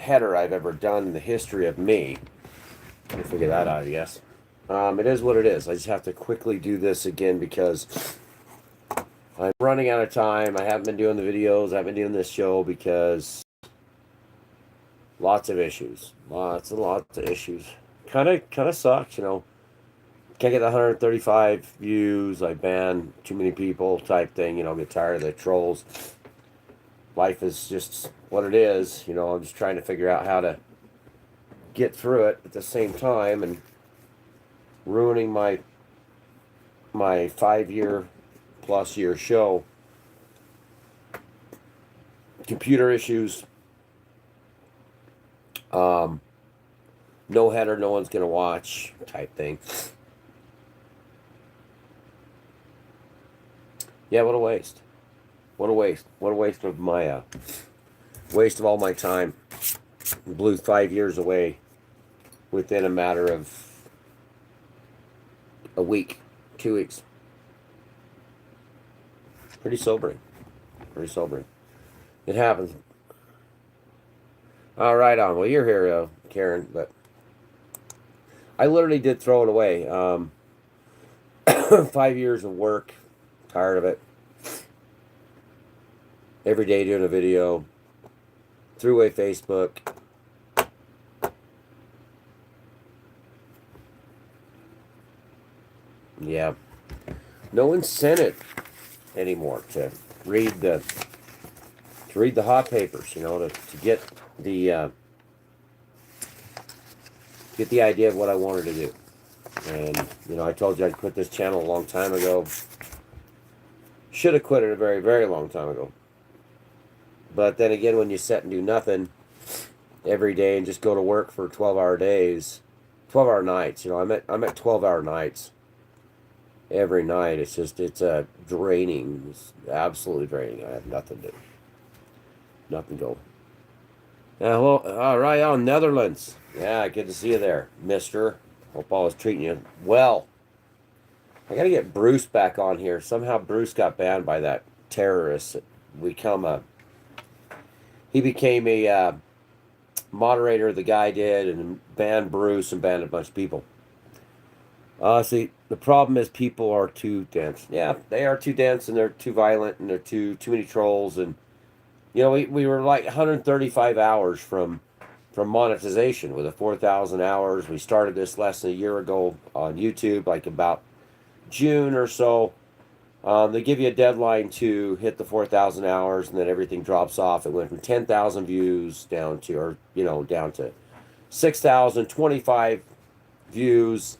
header I've ever done in the history of me. Let me figure that out, I guess. It is what it is. I just have to quickly do this again because I'm running out of time. I haven't been doing the videos. I haven't been doing this show because lots of issues. Lots and lots of issues. Kind of sucks, you know. Can't get the 135 views. I ban too many people type thing. You know, get tired of the trolls. Life is just what it is. You know, I'm just trying to figure out how to get through it at the same time and ruining my 5 year plus year show. Computer issues. No header, no one's gonna watch type thing. Yeah, what a waste. What a waste. What a waste of my waste of all my time. Blew 5 years away within a matter of a week, 2 weeks. Pretty sobering. Pretty sobering. It happens. All right, on. Well, you're here, Karen, but I literally did throw it away. 5 years of work, tired of it. Every day doing a video, threw away Facebook. Yeah, no incentive anymore to read the hot papers. You know, to get the idea of what I wanted to do. And you know, I told you I'd quit this channel a long time ago. Should have quit it a very, very long time ago. But then again, when you sit and do nothing every day and just go to work for 12-hour days, 12-hour nights, you know, I'm at 12-hour nights every night. It's draining. It's absolutely draining. I have nothing to, nothing to go. Hello, all right, on Netherlands. Yeah, good to see you there, mister. Hope all is treating you well. I gotta get Bruce back on here. Somehow Bruce got banned by that terrorist. He became a moderator, the guy did, and banned Bruce and banned a bunch of people. See, the problem is people are too dense. Yeah, they are too dense, and they're too violent, and they're too many trolls. And you know, we were like 135 hours from monetization with the 4,000 hours. We started this less than a year ago on YouTube, like about June or so. They give you a deadline to hit the 4,000 hours, and then everything drops off. It went from 10,000 views down to 6,000, 25 views,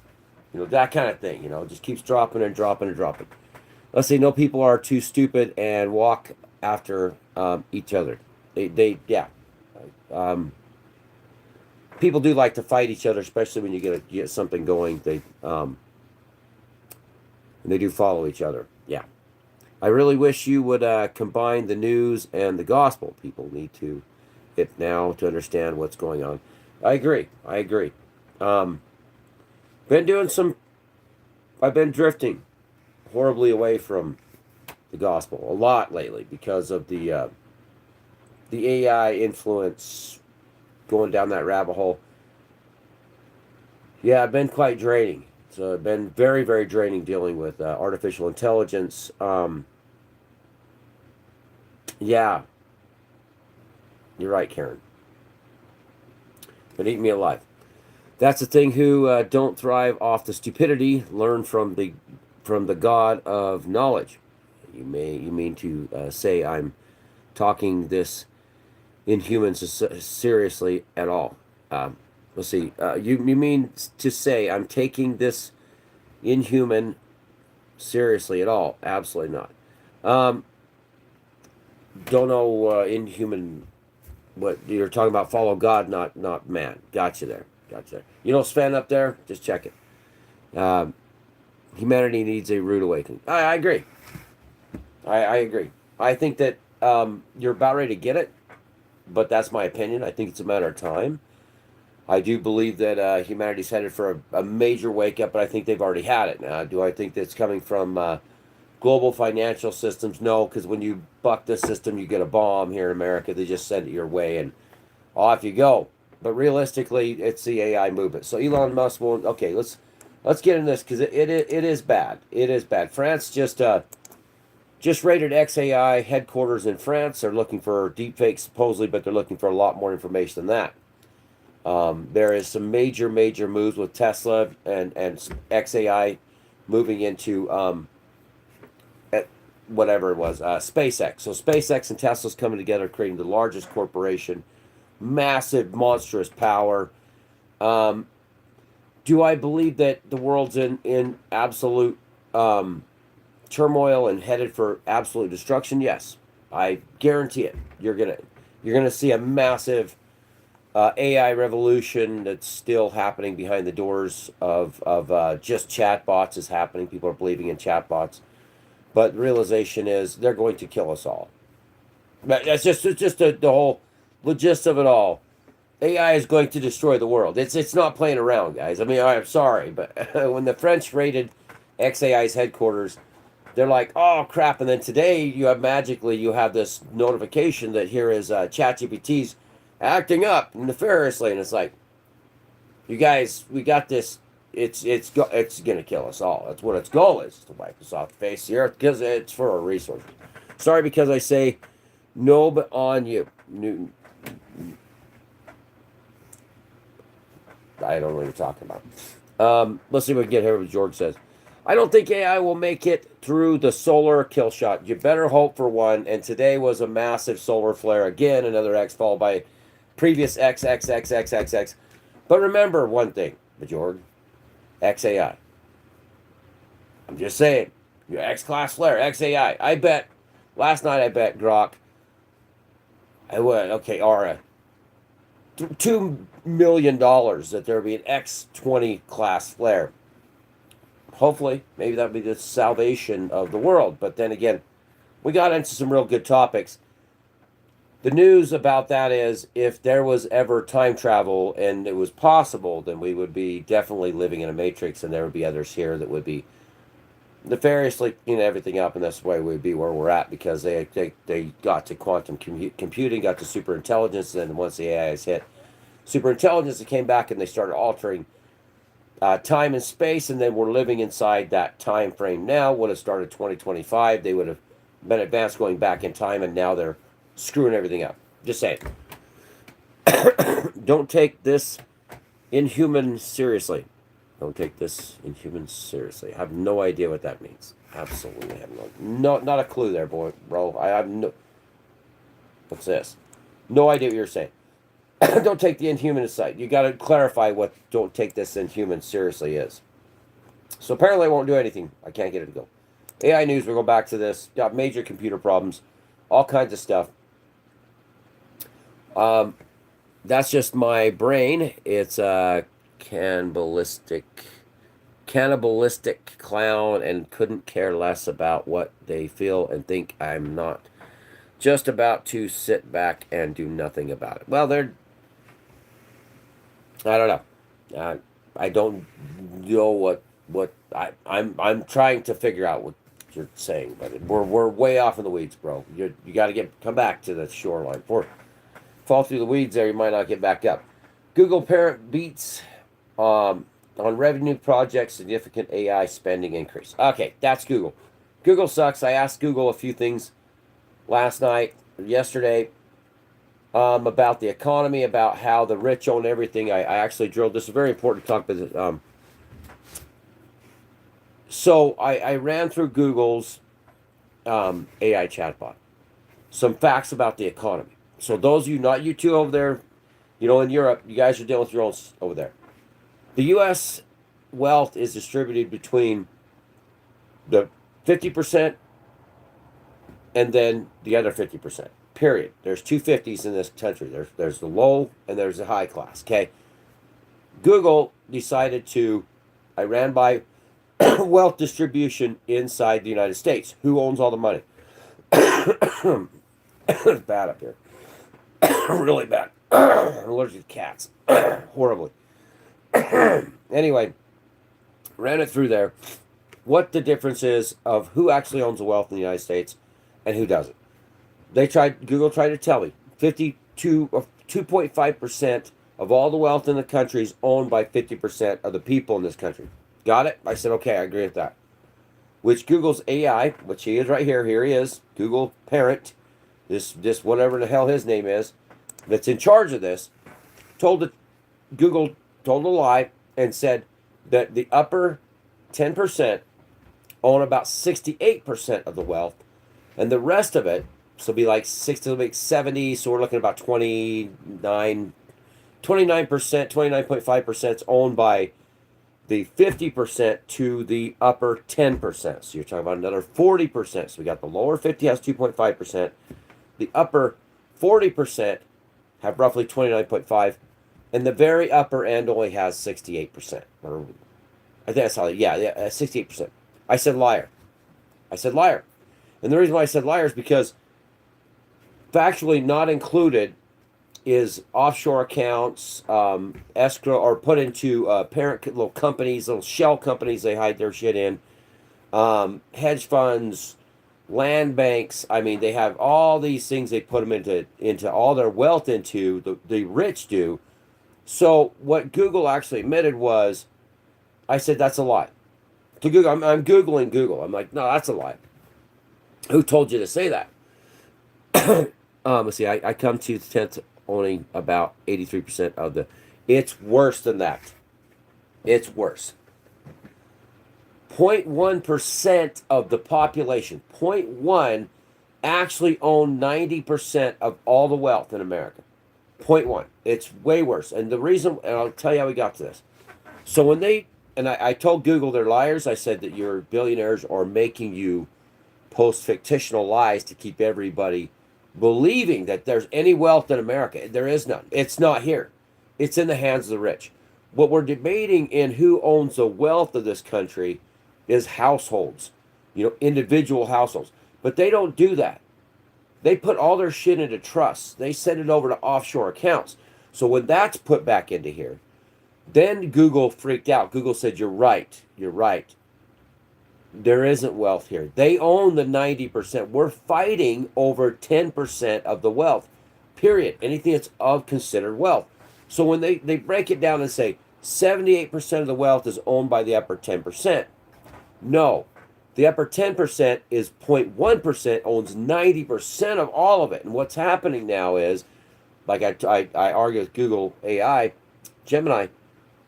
you know, that kind of thing. You know, it just keeps dropping and dropping and dropping. Let's say no people are too stupid and walk after each other. Yeah. People do like to fight each other, especially when you get something going. They do follow each other. Yeah. I really wish you would combine the news and the gospel. People need to it now to understand what's going on. I agree. Been doing I've been drifting horribly away from the gospel a lot lately because of the AI influence, going down that rabbit hole. Yeah, I've been quite draining. So it's been very, very draining dealing with artificial intelligence. Yeah, you're right, Karen. Been eating me alive. That's the thing. Who don't thrive off the stupidity, learn from the God of knowledge. You mean to say I'm talking this inhuman seriously at all? Let's see. You mean to say I'm taking this inhuman seriously at all? Absolutely not. Don't know inhuman. What you're talking about? Follow God, not man. Gotcha there. Gotcha. You know, Sven up there. Just check it. Humanity needs a rude awakening. I agree. I agree. I think that you're about ready to get it, but that's my opinion. I think it's a matter of time. I do believe that humanity's headed for a major wake up, but I think they've already had it now. Do I think that's coming from global financial systems? No, because when you buck the system, you get a bomb here in America. They just send it your way, and off you go. But realistically, it's the AI movement. So Elon Musk will. Okay, let's get into this because it is bad. It is bad. France just raided XAI headquarters in France. They're looking for deepfakes supposedly, but they're looking for a lot more information than that. There is some major moves with Tesla and XAI moving into whatever it was, SpaceX. So SpaceX and Tesla's coming together, creating the largest corporation, massive, monstrous power. Um, do I believe that the world's in absolute turmoil and headed for absolute destruction? Yes, I guarantee it. You're gonna see a massive AI revolution that's still happening behind the doors of just chatbots is happening. People are believing in chatbots, but the realization is they're going to kill us all. But that's just it's just the whole the gist of it all. AI is going to destroy the world. It's not playing around, guys. I mean, I'm sorry, but when the French raided XAI's headquarters, they're like, oh crap! And then today you have this notification that here is ChatGPT's acting up nefariously, and it's like, you guys, we got this. It's gonna kill us all. That's what its goal is, to wipe us off the face of the earth because it's for our resources. Sorry because I say no, but on you. I don't know what you're talking about. Let's see if we can get here what George says. I don't think AI will make it through the solar kill shot. You better hope for one. And today was a massive solar flare again, another X followed by previous X, X, X, X, X, X. But remember one thing, Jordan, XAI. I'm just saying, your X-class flare, XAI. I bet, last night I bet Grok, I would, okay, Aura, $2 million that there would be an X20 class flare. Hopefully, maybe that would be the salvation of the world. But then again, we got into some real good topics. The news about that is if there was ever time travel and it was possible, then we would be definitely living in a matrix and there would be others here that would be nefariously cleaning everything up, and that's why we'd be where we're at because they got to quantum computing, got to super intelligence, and then once the AIs hit super intelligence, it came back and they started altering time and space, and then we're living inside that time frame now. Would have started 2025, they would have been advanced going back in time, and now they're screwing everything up. Just saying. Don't take this inhuman seriously. Don't take this inhuman seriously. I have no idea what that means. Absolutely have not a clue there, bro. I have no. What's this? No idea what you're saying. Don't take the inhuman aside. You got to clarify what "don't take this inhuman seriously" is. So apparently, I won't do anything. I can't get it to go. AI news. We'll go back to this. Got major computer problems, all kinds of stuff. That's just my brain. It's a cannibalistic clown and couldn't care less about what they feel and think. I'm not just about to sit back and do nothing about it. Well, I don't know. I don't know what I'm trying to figure out what you're saying, but we're way off in the weeds, bro. You got to come back to the shoreline. Fall through the weeds there, you might not get back up. Google parent beats on revenue projects, significant AI spending increase. Okay, that's Google. Google sucks. I asked Google a few things last night, yesterday, about the economy, about how the rich own everything. I actually drilled this. Is a very important talk, but so I ran through Google's AI chatbot. Some facts about the economy. So those of you, not you two over there, in Europe, you guys are dealing with your own over there. The U.S. wealth is distributed between the 50% and then the other 50%. Period. There's two 50s in this country. There's the low and there's the high class. Okay. Google decided I ran by wealth distribution inside the United States. Who owns all the money? It's bad up here. Really bad. I'm allergic to cats. Horribly. Anyway, ran it through there. What the difference is of who actually owns the wealth in the United States and who doesn't. Google tried to tell me 52 2.5% of all the wealth in the country is owned by 50% of the people in this country. Got it? I said, okay, I agree with that. Which Google's AI, which he is right here, here he is, Google parent, this whatever the hell his name is, that's in charge of this, Google told a lie and said that the upper 10% own about 68% of the wealth, and the rest of it, so be like 60 to 70, so we're looking at about 29%, 29.5% is owned by the 50% to the upper 10%. So you're talking about another 40%. So we got the lower 50 has 2.5%. The upper 40% have roughly 29.5%. And the very upper end only has 68%. Or I think that's how, yeah, 68%. I said liar. I said liar. And the reason why I said liar is because factually not included is offshore accounts, escrow, or put into parent little companies, little shell companies they hide their shit in, hedge funds, land banks. I mean, they have all these things they put them into all their wealth into, the rich do. So what Google actually admitted was, I said, that's a lie. To Google, I'm Googling Google. I'm like, no, that's a lie. Who told you to say that? Let's see, I come to the 10th owning about 83% of the... It's worse than that. It's worse. 0.1% of the population, 0.1, actually own 90% of all the wealth in America. 0.1. It's way worse. And the reason, and I'll tell you how we got to this. So when they, and I told Google they're liars, I said that your billionaires are making you post fictional lies to keep everybody believing that there's any wealth in America. There is none. It's not here. It's in the hands of the rich. What we're debating in who owns the wealth of this country is households, individual households. But they don't do that. They put all their shit into trusts. They send it over to offshore accounts. So when that's put back into here, then Google freaked out. Google said, you're right. You're right. There isn't wealth here. They own the 90%. We're fighting over 10% of the wealth, period. Anything that's of considered wealth. So when they break it down and say 78% of the wealth is owned by the upper 10%. No. The upper 10% is 0.1% owns 90% of all of it. And what's happening now is, like I argue with Google AI, Gemini,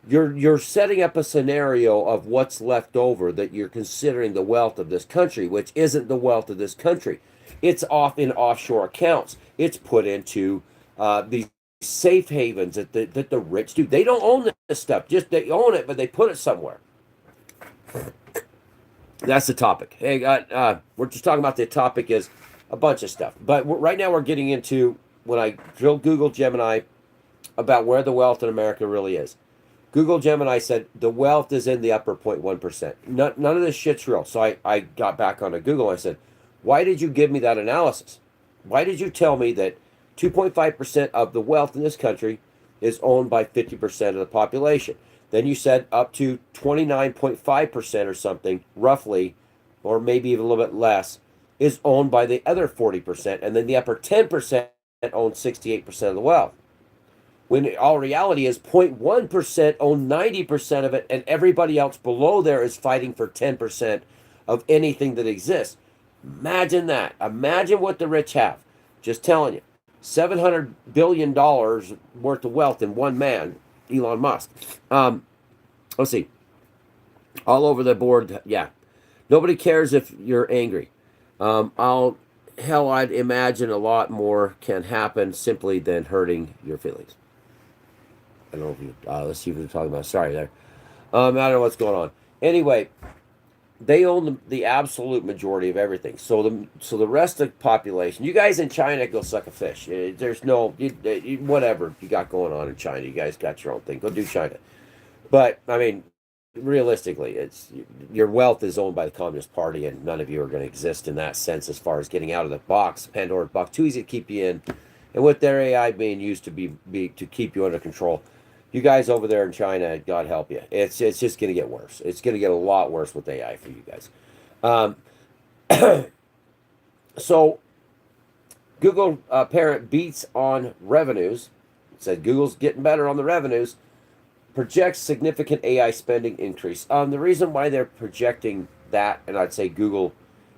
you're setting up a scenario of what's left over that you're considering the wealth of this country, which isn't the wealth of this country. It's off in offshore accounts. It's put into these safe havens that the rich do. They don't own this stuff. Just they own it, but they put it somewhere. That's the topic. Hey, we're just talking about the topic is a bunch of stuff. But right now we're getting into when I drilled Google Gemini about where the wealth in America really is. Google Gemini said the wealth is in the upper 0.1%. None of this shit's real. So I got back onto Google. I said, why did you give me that analysis? Why did you tell me that 2.5% of the wealth in this country is owned by 50% of the population? Then you said up to 29.5% or something, roughly, or maybe even a little bit less, is owned by the other 40%. And then the upper 10% owns 68% of the wealth. When all reality is 0.1% own 90% of it, and everybody else below there is fighting for 10% of anything that exists. Imagine that. Imagine what the rich have. Just telling you. $700 billion worth of wealth in one man, Elon Musk. Let's see. All over the board, yeah. Nobody cares if you're angry. I'd imagine a lot more can happen simply than hurting your feelings. I don't know if you, let's see what they're talking about. Sorry there. I don't know what's going on. Anyway, they own the absolute majority of everything. So the rest of the population, you guys in China go suck a fish. There's no, whatever you got going on in China. You guys got your own thing. Go do China. But, I mean, realistically, it's your wealth is owned by the Communist Party, and none of you are going to exist in that sense as far as getting out of the box, Pandora's box. Too easy to keep you in. And with their AI being used to to keep you under control, you guys over there in China, God help you. It's just going to get worse. It's going to get a lot worse with AI for you guys. So Google parent beats on revenues, said Google's getting better on the revenues. Projects significant AI spending increase. The reason why they're projecting that, and I'd say Google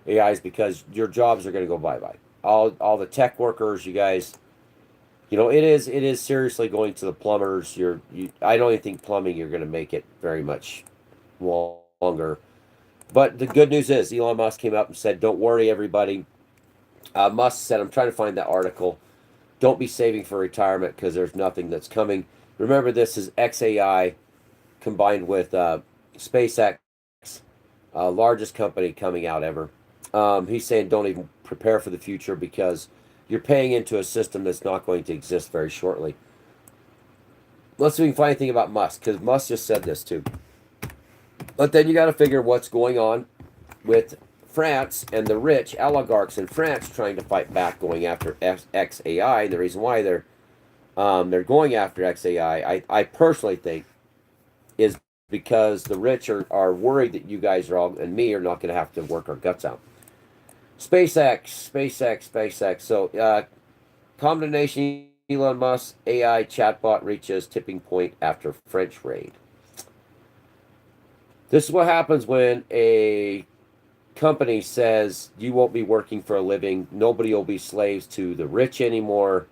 AI, is because your jobs are going to go bye bye. All the tech workers, you guys, it is seriously going to the plumbers. I don't even think plumbing you're going to make it very much longer. But the good news is Elon Musk came up and said, "Don't worry, everybody." Musk said, "I'm trying to find that article. Don't be saving for retirement because there's nothing that's coming." Remember, this is XAI combined with SpaceX, largest company coming out ever. He's saying don't even prepare for the future because you're paying into a system that's not going to exist very shortly. Let's see if we can find anything about Musk, because Musk just said this too. But then you got to figure what's going on with France and the rich oligarchs in France trying to fight back, going after XAI. The reason why they're going after XAI, I personally think, is because the rich are worried that you guys are all, and me, are not going to have to work our guts out. SpaceX. So, combination Elon Musk AI chatbot reaches tipping point after French raid. This is what happens when a company says you won't be working for a living. Nobody will be slaves to the rich anymore.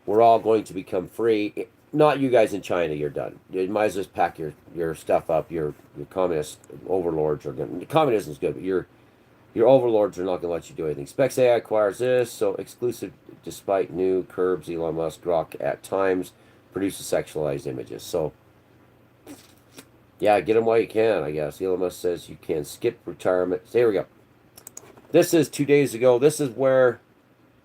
We're all going to become free. Not you guys in China. You're done. You might as well just pack your stuff up. Your communist overlords are going. Communism is good, but your overlords are not going to let you do anything. SpaceX acquires this, so exclusive despite new curbs. Elon Musk Grok at times produces sexualized images. So, yeah, get them while you can, I guess. Elon Musk says you can skip retirement. So here we go. This is 2 days ago. This is where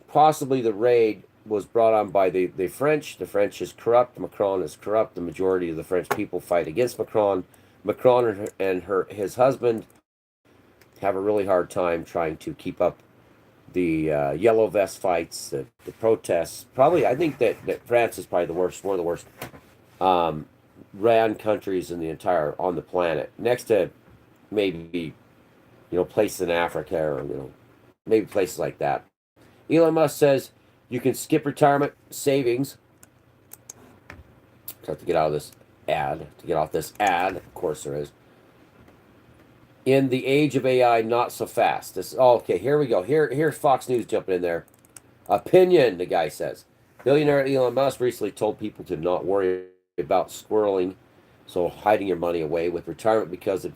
possibly the raid was brought on by the French. The French is corrupt. Macron is corrupt. The majority of the French people fight against Macron. Macron and his husband have a really hard time trying to keep up the yellow vest fights, the protests. Probably, I think that France is probably one of the worst ran countries on the planet, next to maybe places in Africa, or maybe places like that. Elon Musk says you can skip retirement savings. So I have to get out of this ad. To get off this ad, of course there is. In the age of AI, not so fast. Okay, here we go. Here's Fox News jumping in there. Opinion, the guy says. Billionaire Elon Musk recently told people to not worry about squirreling, so hiding your money away with retirement, because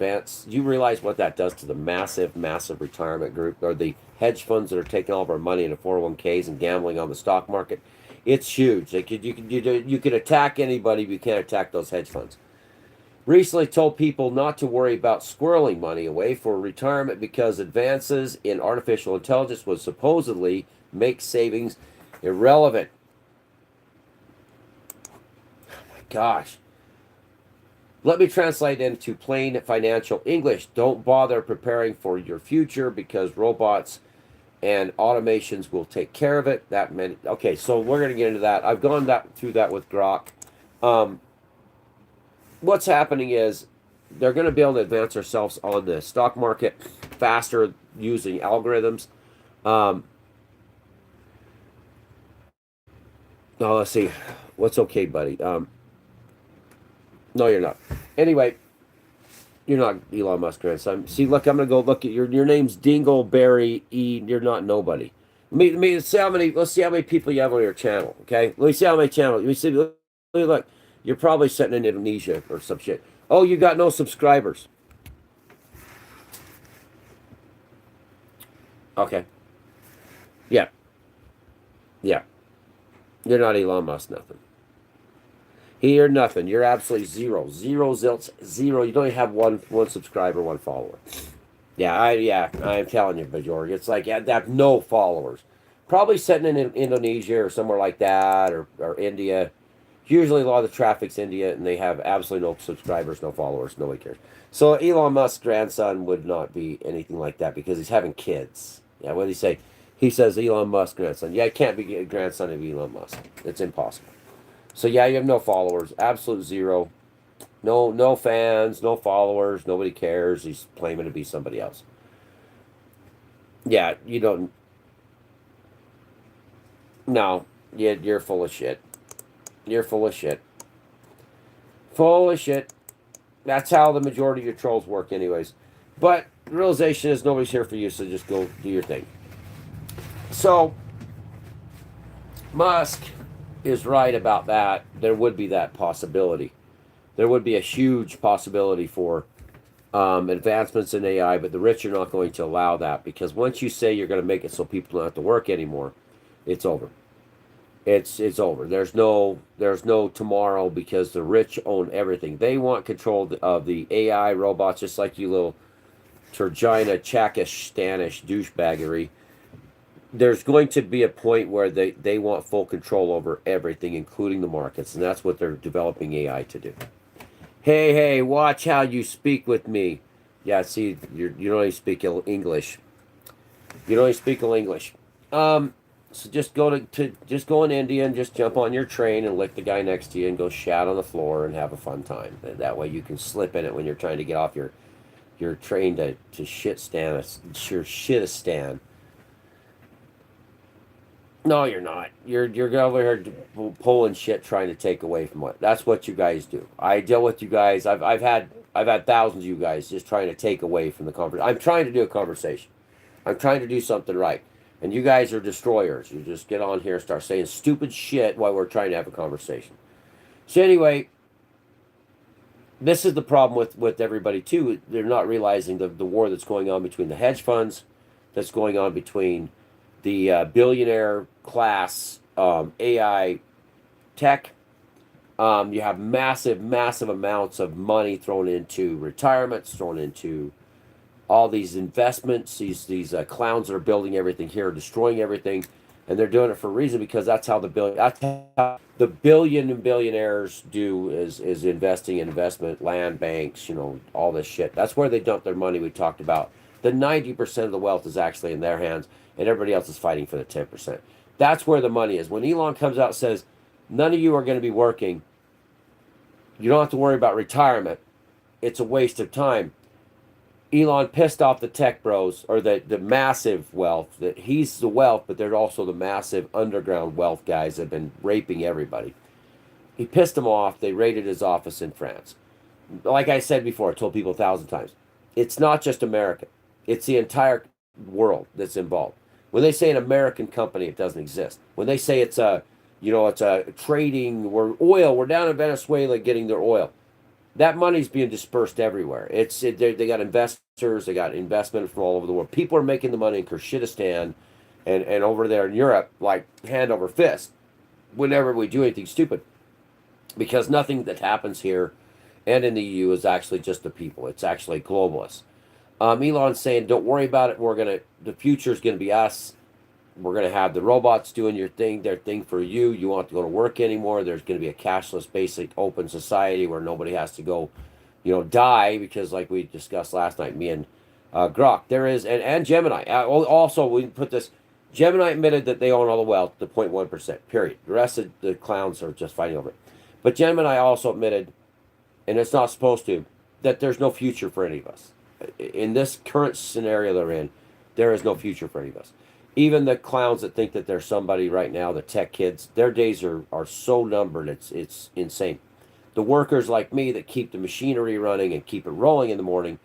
you realize what that does to the massive retirement group, or the hedge funds that are taking all of our money into 401ks and gambling on the stock market. It's huge. You could attack anybody, but you can't attack those hedge funds. Recently told people not to worry about squirreling money away for retirement because advances in artificial intelligence would supposedly make savings irrelevant. Oh my gosh. Let me translate into plain financial English. Don't bother preparing for your future because robots and automations will take care of it. Okay, so we're going to get into that. I've gone through that with Grok. What's happening is they're going to be able to advance ourselves on the stock market faster using algorithms. Now let's see. What's okay, buddy? No, you're not. Anyway, you're not Elon Musk grandson. See, look, I'm going to go look at your name's Dingleberry E. You're not nobody. Let's see how many people you have on your channel. Okay, let me see how many channels. Let me see. Look. You're probably sitting in Indonesia or some shit. Oh, you got no subscribers. Okay. Yeah. Yeah. You're not Elon Musk, nothing. You're nothing. You're absolutely zero. Zero zilch. Zero. You don't even have one subscriber, one follower. I'm telling you, majority. It's like that no followers. Probably sitting in Indonesia or somewhere like that, or India. Usually a lot of the traffic's India, and they have absolutely no subscribers, no followers, nobody cares. So Elon Musk's grandson would not be anything like that because he's having kids. Yeah, what did he say? He says Elon Musk grandson. Yeah, it can't be a grandson of Elon Musk. It's impossible. So yeah, you have no followers, absolute zero. No fans, no followers, nobody cares. He's claiming to be somebody else. Yeah, you don't. No, you're full of shit. You're full of shit. Full of shit. That's how the majority of your trolls work, anyways. But the realization is nobody's here for you, so just go do your thing. So, Musk is right about that. There would be that possibility. There would be a huge possibility for advancements in AI, but the rich are not going to allow that because once you say you're going to make it so people don't have to work anymore, it's over. It's over. There's no tomorrow because the rich own everything. They want control of the AI robots, just like you little Turgina, Chakish, Stanish douchebaggery. There's going to be a point where they want full control over everything, including the markets, and that's what they're developing AI to do. Hey, watch how you speak with me. Yeah, see, you don't even speak English. You don't even speak English. So just just go in India and just jump on your train and lick the guy next to you and go shat on the floor and have a fun time. And that way you can slip in it when you're trying to get off your train to shit stand your shitistan. No, you're not. You're over here pulling shit, trying to take away from what. That's what you guys do. I deal with you guys. I've had thousands of you guys just trying to take away from the conversation. I'm trying to do a conversation. I'm trying to do something right, and you guys are destroyers. You just get on here and start saying stupid shit while we're trying to have a conversation. So anyway, this is the problem with everybody too. They're not realizing the war that's going on between the hedge funds, that's going on between the billionaire class AI tech. You have massive amounts of money thrown into retirements, thrown into all these investments. These clowns that are building everything here, destroying everything, and they're doing it for a reason because that's how the billion and billionaires do is investing in investment, land banks, all this shit. That's where they dump their money. We talked about the 90% of the wealth is actually in their hands, and everybody else is fighting for the 10%. That's where the money is. When Elon comes out and says, none of you are going to be working, you don't have to worry about retirement, it's a waste of time. Elon pissed off the tech bros, or the massive wealth. That he's the wealth, but they're also the massive underground wealth guys that have been raping everybody. He pissed them off. They raided his office in France. Like I said before, I told people 1,000 times, it's not just America. It's the entire world that's involved. When they say an American company, it doesn't exist. When they say it's a trading, we're down in Venezuela getting their oil. That money's being dispersed everywhere. They got investors, they got investment from all over the world. People are making the money in Kyrgyzstan and over there in Europe like hand over fist whenever we do anything stupid. Because nothing that happens here and in the EU is actually just the people. It's actually globalists. Elon's saying, don't worry about it. The future is going to be us. We're going to have the robots doing their thing for you. You won't have to go to work anymore. There's going to be a cashless, basic, open society where nobody has to go, die because, like we discussed last night, me and Grok, there is, and Gemini. Also, we put this. Gemini admitted that they own all the wealth, the 0.1%. Period. The rest of the clowns are just fighting over it. But Gemini also admitted, and it's not supposed to, that there's no future for any of us. In this current scenario they're in, there is no future for any of us. Even the clowns that think that they're somebody right now, the tech kids, their days are so numbered, it's insane. The workers like me that keep the machinery running and keep it rolling in the morning,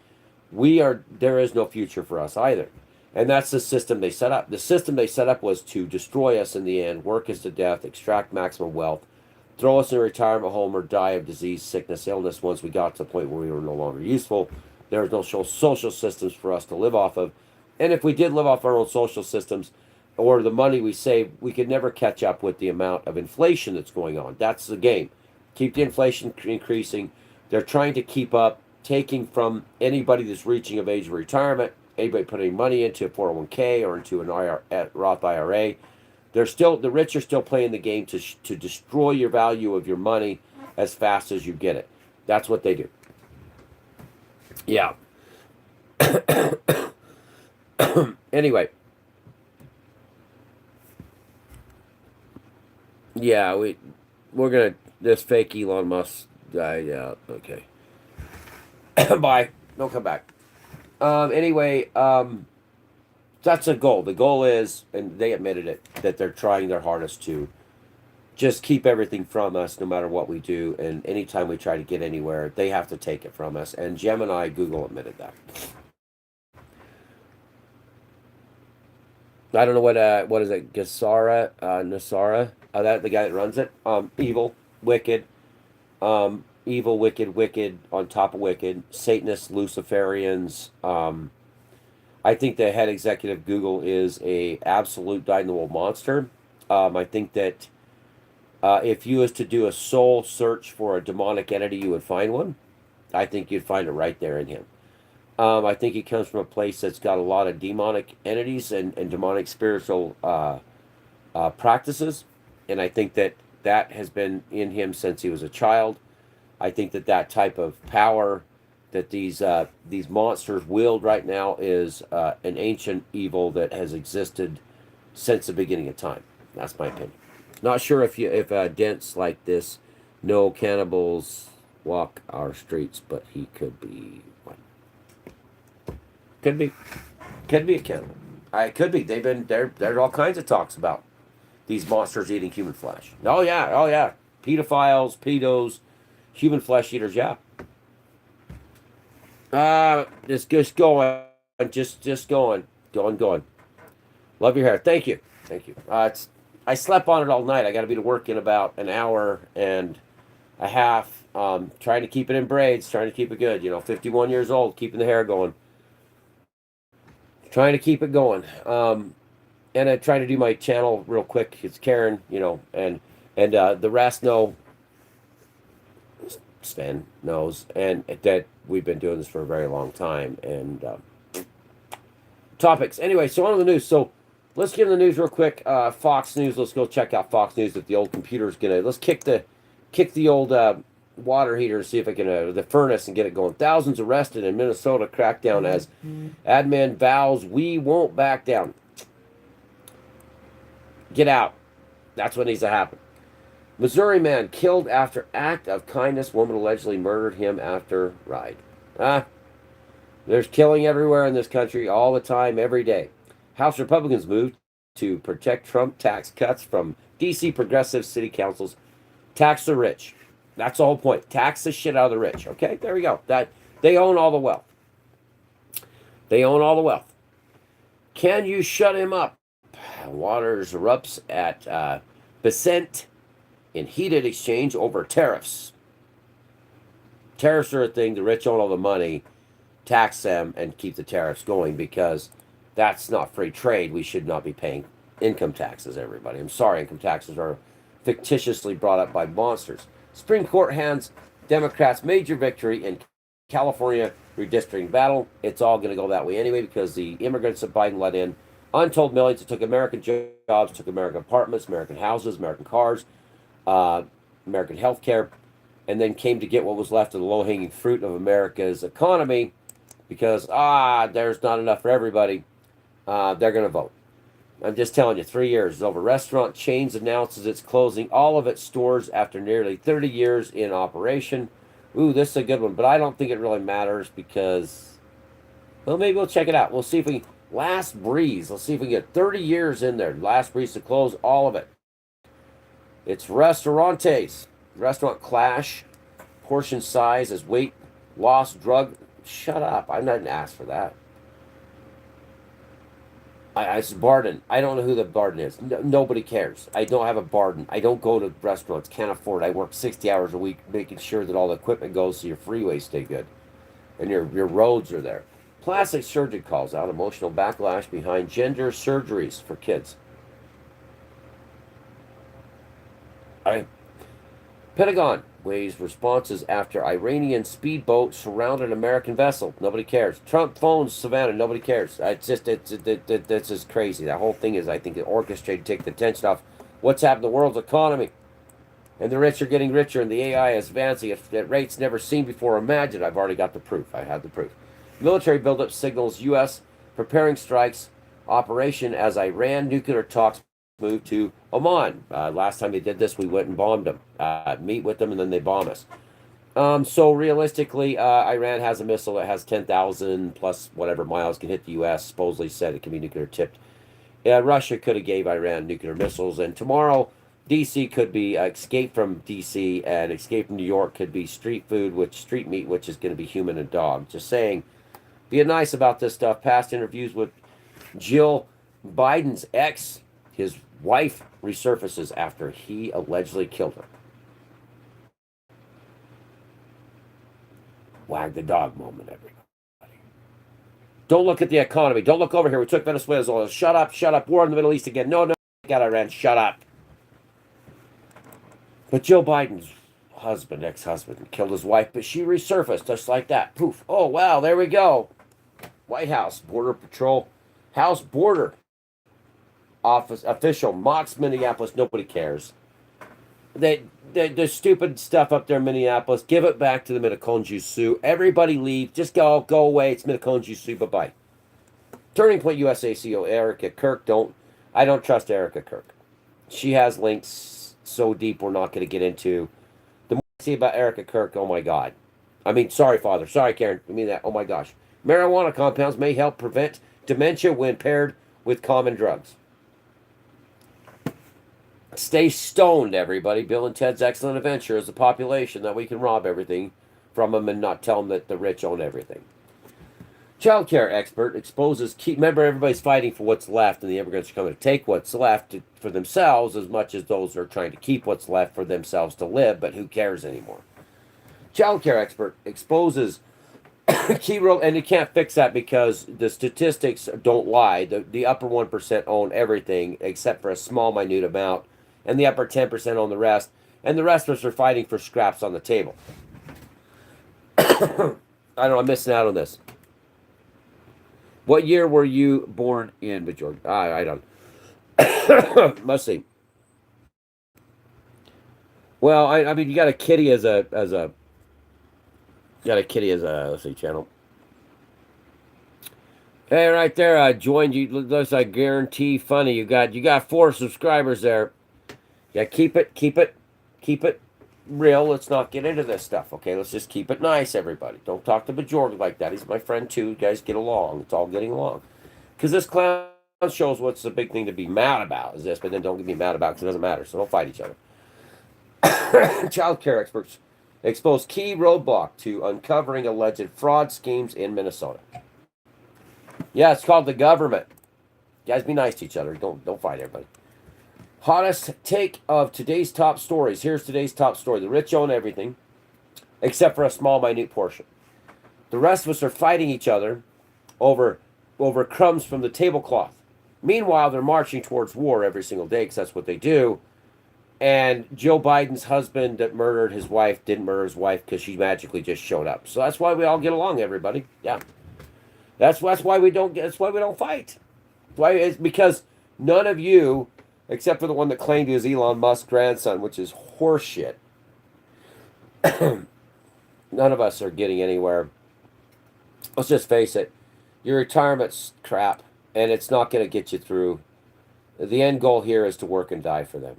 there is no future for us either. And that's the system they set up. The system they set up was to destroy us in the end, work us to death, extract maximum wealth, throw us in a retirement home or die of disease, sickness, illness once we got to the point where we were no longer useful. There was no social systems for us to live off of. And if we did live off our own social systems or the money we save, we could never catch up with the amount of inflation that's going on. That's the game. Keep the inflation increasing. They're trying to keep up, taking from anybody that's reaching of age of retirement, anybody putting money into a 401k or into an Roth IRA. The rich are still playing the game to destroy your value of your money as fast as you get it. That's what they do. Yeah. Anyway. Yeah, we're gonna this fake Elon Musk guy. Yeah, okay. Bye. Don't come back. Anyway, that's a goal. The goal is, and they admitted it, that they're trying their hardest to just keep everything from us no matter what we do. And anytime we try to get anywhere, they have to take it from us. And Gemini, Google admitted that. I don't know what is it, Nasara, that the guy that runs it. Evil, wicked, evil, wicked, wicked on top of wicked, Satanists, Luciferians. I think the head executive of Google is a absolute dyed-in-the-wool monster. I think that if you was to do a soul search for a demonic entity, you would find one. I think you'd find it right there in him. I think he comes from a place that's got a lot of demonic entities and demonic spiritual practices, and I think that that has been in him since he was a child. I think that that type of power that these monsters wield right now is an ancient evil that has existed since the beginning of time. That's my opinion. Not sure if Dent's like this. No cannibals walk our streets, but he could be one. Could be, could be a cannibal. I could be. They've been there. There's all kinds of talks about these monsters eating human flesh. Oh yeah, oh yeah. Pedophiles, pedos, human flesh eaters. Yeah. Just going, just going. Love your hair. Thank you, thank you. I slept on it all night. I got to be to work in about an hour and a half. Trying to keep it in braids, trying to keep it good. 51 years old, keeping the hair going. Trying to keep it going. And I try to do my channel real quick. It's Karen, and the rest know. Stan knows, and that we've been doing this for a very long time. And topics. Anyway, so on to the news. So let's get into the news real quick. Fox News. Let's go check out Fox News. If the old computer's gonna, let's kick the old water heater and see if I can the furnace and get it going. Thousands arrested in Minnesota. Crackdown as admin vows we won't back down. Get out. That's what needs to happen. Missouri man killed after act of kindness. Woman allegedly murdered him after ride. There's killing everywhere in this country all the time, every day. House Republicans moved to protect Trump tax cuts from D.C. progressive city councils. Tax the rich. That's the whole point. Tax the shit out of the rich. Okay, there we go. That they own all the wealth. They own all the wealth. Can you shut him up? Waters erupts at Bessent in heated exchange over tariffs. Tariffs are a thing. The rich own all the money. Tax them and keep the tariffs going because that's not free trade. We should not be paying income taxes, everybody. I'm sorry, income taxes are fictitiously brought up by monsters. Supreme Court hands Democrats major victory in California redistricting battle. It's all going to go that way anyway because the immigrants that Biden let in, untold millions, it took American jobs, took American apartments, American houses, American cars, American health care, and then came to get what was left of the low-hanging fruit of America's economy because, there's not enough for everybody. They're going to vote. I'm just telling you, 3 years is over. Restaurant chains announces it's closing all of its stores after nearly 30 years in operation. Ooh, this is a good one, but I don't think it really matters because, well, maybe we'll check it out. We'll see if we, Last Breeze, let's see if we can get 30 years in there. Last Breeze to close all of it. It's Restaurantes. Restaurant clash. Portion size as weight loss drug. Shut up. I didn't ask for that. It's Barden. I don't know who the Barden is. Nobody cares. I don't have a Barden. I don't go to restaurants. Can't afford it. I work 60 hours a week making sure that all the equipment goes so your freeways stay good. And your roads are there. Plastic surgeon calls out emotional backlash behind gender surgeries for kids. Pentagon weighs responses after Iranian speedboat surrounded American vessel. Nobody cares. Trump phones Savannah. Nobody cares. It's just crazy. That whole thing is, I think, orchestrated to take the tension off what's happened to the world's economy. And the rich are getting richer, and the AI is advancing at rates never seen before or imagined. I've already got the proof. I have the proof. Military buildup signals U.S. preparing strikes operation as Iran nuclear talks move to Oman. Last time they did this, we went and bombed them. Meet with them, and then they bomb us. So realistically, Iran has a missile that has 10,000 plus whatever miles can hit the U.S. Supposedly said it can be nuclear tipped. Russia could have gave Iran nuclear missiles, and tomorrow DC could be Escape from DC, and Escape from New York could be street food, which street meat, which is going to be human and dog. Just saying, be nice about this stuff. Past interviews with Jill Biden's ex, his wife, resurfaces after he allegedly killed her. Wag the dog moment, everybody. Don't look at the economy. Don't look over here. We took Venezuela. Shut up, shut up. War in the Middle East again. No, got Iran. Shut up. But Joe Biden's husband, ex-husband, killed his wife, but she resurfaced just like that. Poof. Oh, wow, there we go. White House, Border Patrol, House Border Office official mocks Minneapolis. Nobody cares. The stupid stuff up there in Minneapolis. Give it back to the Mitaconjou Sioux. Everybody leave. Just go away. It's Mitaconjou Sioux. Bye-bye. Turning Point USA CEO Erica Kirk. I don't trust Erica Kirk. She has links so deep we're not going to get into. The more I see about Erica Kirk, oh my God. I mean, sorry, Father. Sorry, Karen. I mean that. Oh my gosh. Marijuana compounds may help prevent dementia when paired with common drugs. Stay stoned, everybody. Bill and Ted's Excellent Adventure is a population that we can rob everything from them and not tell them that the rich own everything. Childcare expert exposes remember, everybody's fighting for what's left, and the immigrants are coming to take what's left for themselves as much as those are trying to keep what's left for themselves to live, but who cares anymore? Childcare expert exposes key role, and you can't fix that because the statistics don't lie. The upper 1% own everything except for a small, minute amount, and the upper 10% own the rest, and the rest of us are fighting for scraps on the table. I don't know, I'm missing out on this. What year were you born in, George? I don't. Must see. Well, I mean, you got a kitty as a let's see, channel. Hey, right there, I joined you. Looks like Guarantee Funny. You got 4 subscribers there. Yeah, keep it real. Let's not get into this stuff, okay? Let's just keep it nice, everybody. Don't talk to Bajorg like that. He's my friend too. You guys get along. It's all getting along. Because this clown shows what's the big thing to be mad about is this, but then don't get me mad about because it doesn't matter. So don't fight each other. Child care experts expose key roadblock to uncovering alleged fraud schemes in Minnesota. Yeah, it's called the government. You guys be nice to each other. Don't fight everybody. Hottest take of today's top stories. Here's today's top story. The rich own everything, except for a small, minute portion. The rest of us are fighting each other over crumbs from the tablecloth. Meanwhile, they're marching towards war every single day because that's what they do. And Joe Biden's husband that murdered his wife didn't murder his wife because she magically just showed up. So that's why we all get along, everybody. Yeah, that's why we don't fight. Why? It's because none of you, except for the one that claimed he was Elon Musk's grandson, which is horseshit. None of us are getting anywhere. Let's just face it. Your retirement's crap, and it's not going to get you through. The end goal here is to work and die for them.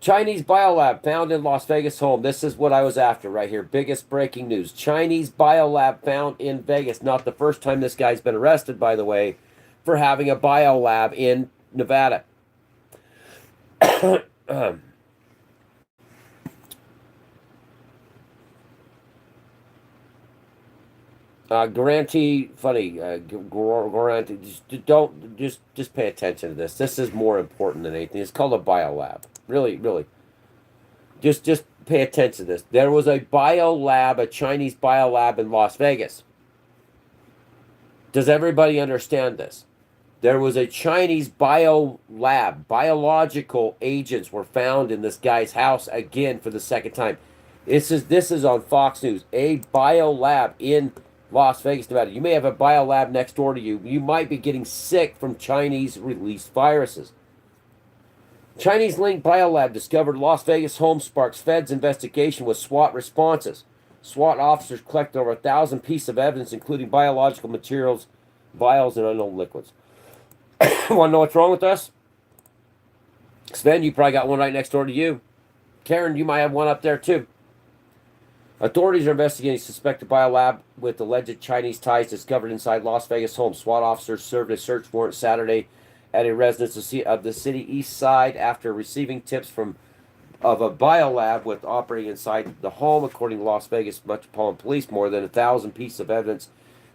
Chinese biolab found in Las Vegas home. This is what I was after right here. Biggest breaking news. Chinese biolab found in Vegas. Not the first time this guy's been arrested, by the way, for having a biolab in Nevada. Guarantee funny. Guarantee. Just pay attention to this. This is more important than anything. It's called a biolab. Really. Just pay attention to this. There was a biolab, a Chinese biolab in Las Vegas. Does everybody understand this? There was a Chinese biolab. Biological agents were found in this guy's house again for the second time. This is on Fox News. A biolab in Las Vegas, Nevada. You may have a biolab next door to you. You might be getting sick from Chinese released viruses. Chinese-linked biolab discovered Las Vegas home sparks Fed's investigation with SWAT responses. SWAT officers collected over 1,000 pieces of evidence, including biological materials, vials, and unknown liquids. Want to know what's wrong with us? Sven, you probably got one right next door to you. Karen, you might have one up there too. Authorities are investigating suspected biolab with alleged Chinese ties discovered inside Las Vegas home. SWAT officers served a search warrant Saturday at a residence of the city east side after receiving tips from of a biolab with operating inside the home, according to Las Vegas Metropolitan Police. More than 1,000 pieces of evidence,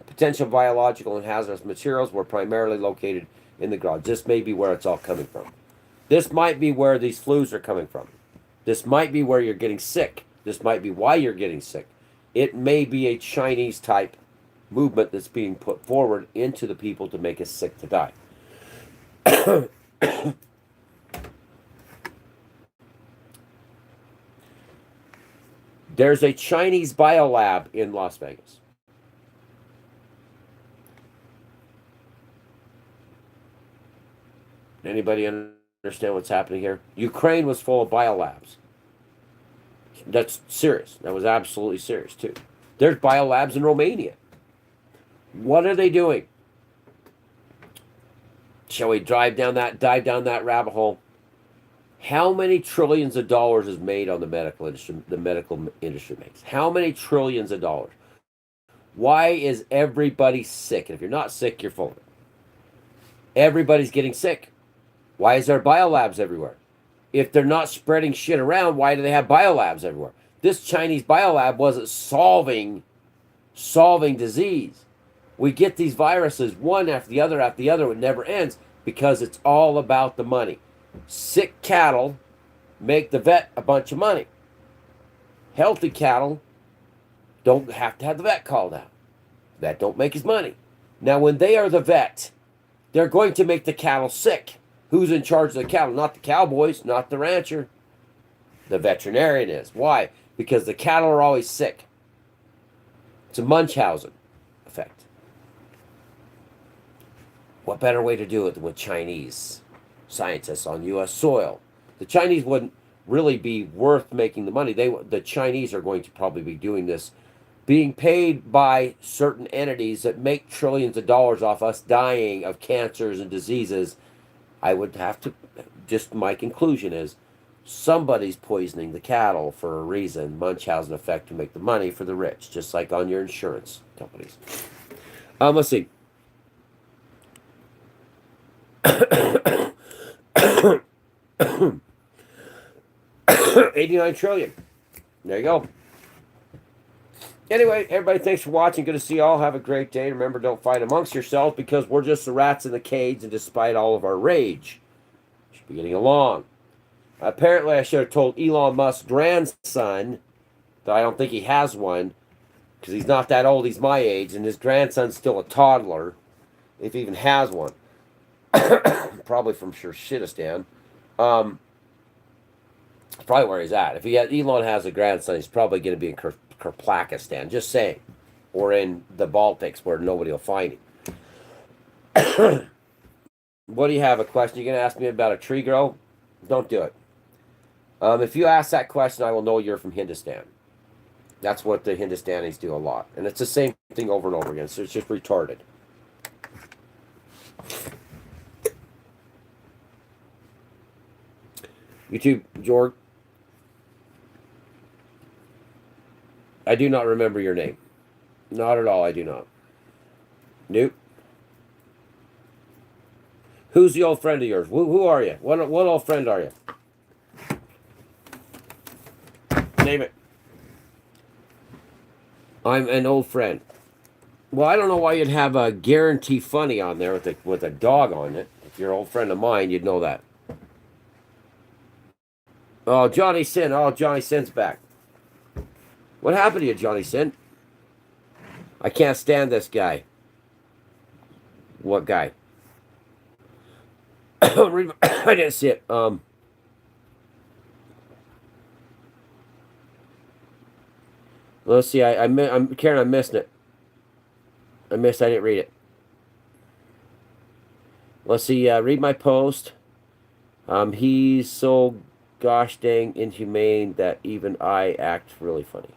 potential biological and hazardous materials, were primarily located in the garage. This may be where it's all coming from. This might be where these flus are coming from. This might be where you're getting sick. This might be why you're getting sick. It may be a Chinese type movement that's being put forward into the people to make us sick to die. There's a Chinese biolab in Las Vegas. Anybody understand what's happening here? Ukraine was full of biolabs. That's serious. That was absolutely serious, too. There's biolabs in Romania. What are they doing? Shall we dive down that rabbit hole? How many trillions of dollars is made on the medical industry? The medical industry makes. How many trillions of dollars? Why is everybody sick? And if you're not sick, you're full of it. Everybody's getting sick. Why is there biolabs everywhere? If they're not spreading shit around, why do they have biolabs everywhere? This Chinese biolab wasn't solving disease. We get these viruses one after the other, it never ends because it's all about the money. Sick cattle make the vet a bunch of money. Healthy cattle don't have to have the vet called out. Vet don't make his money. Now, when they are the vet, they're going to make the cattle sick. Who's in charge of the cattle? Not the cowboys, not the rancher. The veterinarian is. Why? Because the cattle are always sick. It's a Munchausen effect. What better way to do it than with Chinese scientists on U.S. soil? The Chinese wouldn't really be worth making the money. The Chinese are going to probably be doing this, being paid by certain entities that make trillions of dollars off us dying of cancers and diseases. I would have to, just my conclusion is, somebody's poisoning the cattle for a reason, Munchausen effect, to make the money for the rich, just like on your insurance companies. Let's see. 89 trillion. There you go. Anyway, everybody, thanks for watching. Good to see you all. Have a great day. Remember, don't fight amongst yourselves because we're just the rats in the cage, and despite all of our rage, we should be getting along. Apparently, I should have told Elon Musk's grandson that I don't think he has one because he's not that old. He's my age, and his grandson's still a toddler, if he even has one. Probably from Shiristan. Probably where he's at. If Elon has a grandson, he's probably going to be in Kyrgyzstan, just saying, or in the Baltics where nobody will find him. What do you have? A question? You're going to ask me about a tree grow? Don't do it. If you ask that question, I will know you're from Hindustan. That's what the Hindustanis do a lot, and it's the same thing over and over again. So it's just retarded. YouTube, Jorg. I do not remember your name. Not at all, I do not. Nope. Who's the old friend of yours? Who are you? What old friend are you? Name it. I'm an old friend. Well, I don't know why you'd have a guarantee funny on there with a dog on it. If you're an old friend of mine, you'd know that. Oh, Johnny Sin. Oh, Johnny Sin's back. What happened to you, Johnny Sin? I can't stand this guy. What guy? I didn't see it. Let's see. I'm Karen. I'm missing it. I didn't read it. Let's see. Read my post. He's so gosh dang inhumane that even I act really funny.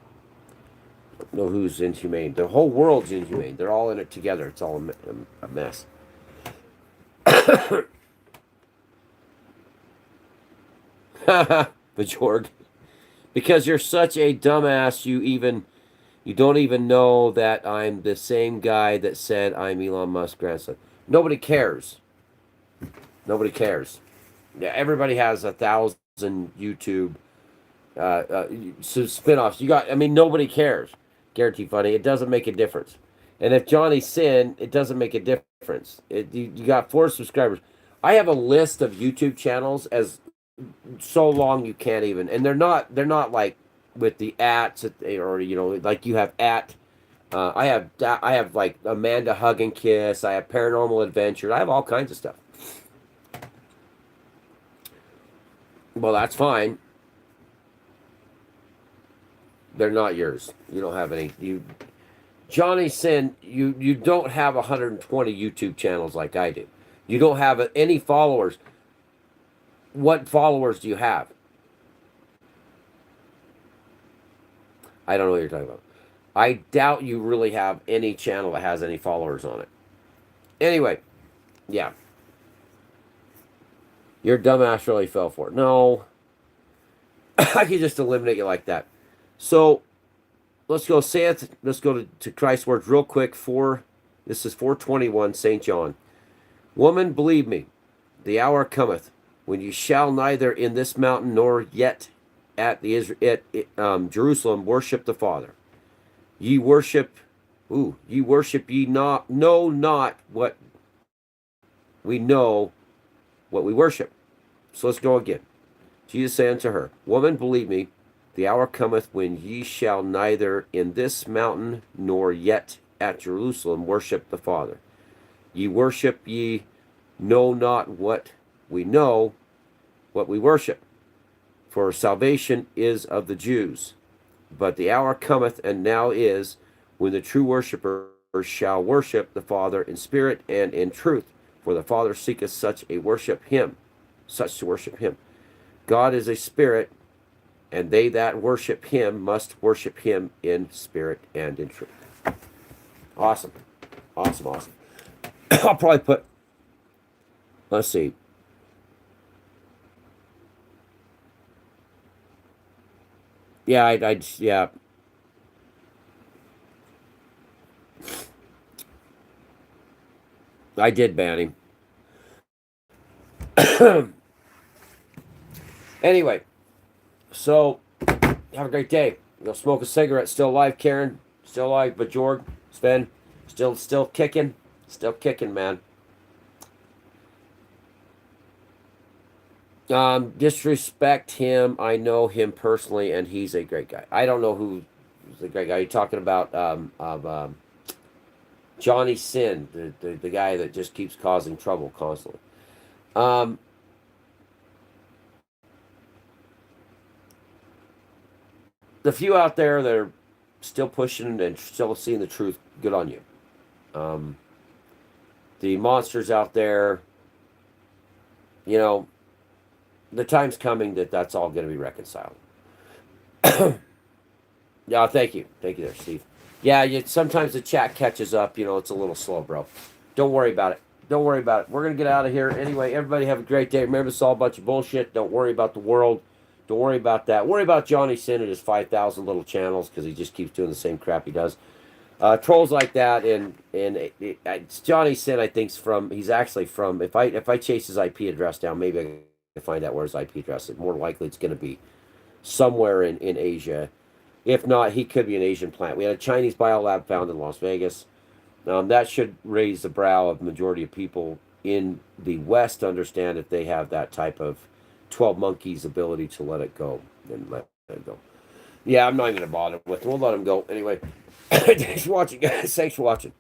Don't know who's inhumane. The whole world's inhumane. They're all in it together. It's all a mess. Bajorg. Because you're such a dumbass, you don't even know that I'm the same guy that said I'm Elon Musk's grandson. Nobody cares. Nobody cares. Yeah, everybody has 1,000 YouTube some spinoffs. You got, I mean, nobody cares. Guarantee Funny. It doesn't make a difference. And if Johnny Sin, it doesn't make a difference. You got 4 subscribers. I have a list of YouTube channels as so long you can't even, and they're not like with the ats or like you have at. I have like Amanda Hug and Kiss. I have Paranormal Adventure. I have all kinds of stuff. Well, that's fine. They're not yours. You don't have any. Johnny Sin, you don't have 120 YouTube channels like I do. You don't have any followers. What followers do you have? I don't know what you're talking about. I doubt you really have any channel that has any followers on it. Anyway, yeah. Your dumbass really fell for it. No. I could just eliminate you like that. So let's go say it. Let's go to Christ's words real quick. This is 421 St. John. Woman, believe me, the hour cometh when you shall neither in this mountain nor yet at Jerusalem worship the Father. Ye worship ye not know not what we know what we worship. So let's go again. Jesus said unto her, Woman, believe me, the hour cometh when ye shall neither in this mountain nor yet at Jerusalem worship the Father. Ye know not what we know, what we worship. For salvation is of the Jews. But the hour cometh, and now is, when the true worshippers shall worship the Father in spirit and in truth. For the Father seeketh such to worship him. God is a spirit, and they that worship him must worship him in spirit and in truth. Awesome. Awesome. I'll probably put, let's see. Yeah. I did ban him. Anyway, so have a great day. You'll smoke a cigarette. Still alive, Karen. Still alive, Bajorg. Sven. Still kicking. Still kicking, man. Disrespect him. I know him personally, and he's a great guy. I don't know who's the great guy. You're talking about Johnny Sin, the guy that just keeps causing trouble constantly. The few out there that are still pushing and still seeing the truth, good on you. The monsters out there, the time's coming that's all going to be reconciled. Yeah, thank you there, Steve. Yeah, sometimes the chat catches up. It's a little slow, bro. Don't worry about it. We're going to get out of here. Anyway, everybody have a great day. Remember, it's all a bunch of bullshit. Don't worry about the world. Don't worry about that. Worry about Johnny Sin and his 5,000 little channels because he just keeps doing the same crap he does. Trolls like that, and it's Johnny Sin, I think, he's actually from, if I chase his IP address down, maybe I can find out where his IP address is. More likely it's going to be somewhere in Asia. If not, he could be an Asian plant. We had a Chinese biolab found in Las Vegas. That should raise the brow of the majority of people in the West to understand that they have that type of 12 monkeys ability to let it go and let it go. Yeah, I'm not even going to bother with it. We'll let him go. Anyway, thanks for watching, guys. Thanks for watching.